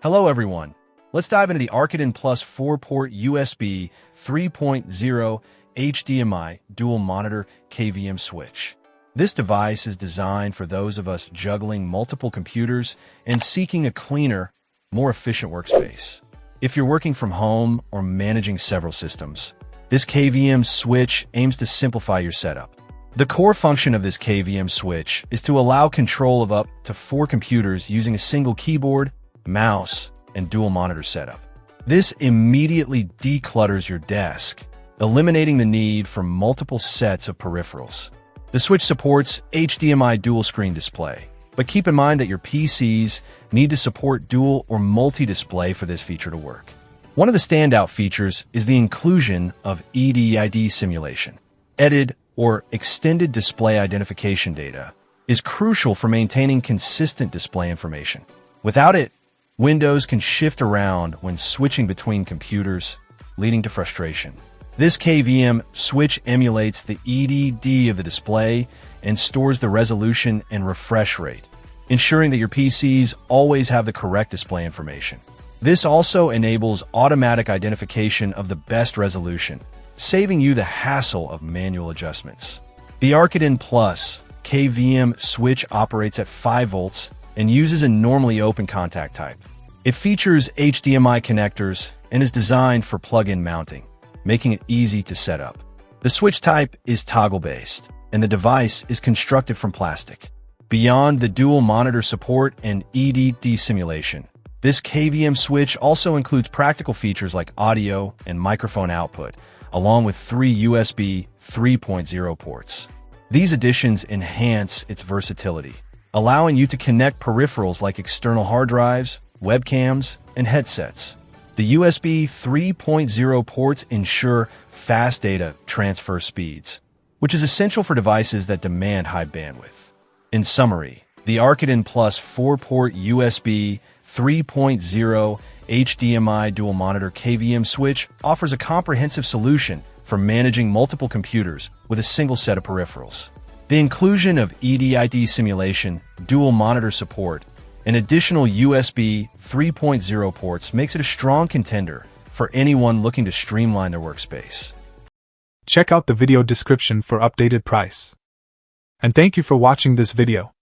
Hello everyone. Let's dive into the Arkidyn Plus 4-port USB 3.0 HDMI dual monitor KVM switch. This device is designed for those of us juggling multiple computers and seeking a cleaner, more efficient workspace. If you're working from home or managing several systems, this KVM switch aims to simplify your setup. The core function of this KVM switch is to allow control of up to 4 computers using a single keyboard, mouse, and dual monitor setup. This immediately declutters your desk, eliminating the need for multiple sets of peripherals. The switch supports HDMI dual screen display, but keep in mind that your PCs need to support dual or multi-display for this feature to work. One of the standout features is the inclusion of EDID simulation. EDID, or Extended Display Identification data, is crucial for maintaining consistent display information. Without it, windows can shift around when switching between computers, leading to frustration. This KVM switch emulates the EDD of the display and stores the resolution and refresh rate, ensuring that your PCs always have the correct display information. This also enables automatic identification of the best resolution, saving you the hassle of manual adjustments. The Arkidyn Plus KVM switch operates at 5 volts and uses a normally open contact type. It features HDMI connectors and is designed for plug-in mounting, making it easy to set up. The switch type is toggle-based, and the device is constructed from plastic. Beyond the dual monitor support and EDD simulation, this KVM switch also includes practical features like audio and microphone output, along with 3 USB 3.0 ports. These additions enhance its versatility, allowing you to connect peripherals like external hard drives, webcams, and headsets. The USB 3.0 ports ensure fast data transfer speeds, which is essential for devices that demand high bandwidth. In summary, the Arkidyn Plus 4-port USB 3.0 HDMI dual monitor KVM switch offers a comprehensive solution for managing multiple computers with a single set of peripherals. The inclusion of EDID simulation, dual monitor support, and additional USB 3.0 ports makes it a strong contender for anyone looking to streamline their workspace. Check out the video description for updated price. And thank you for watching this video.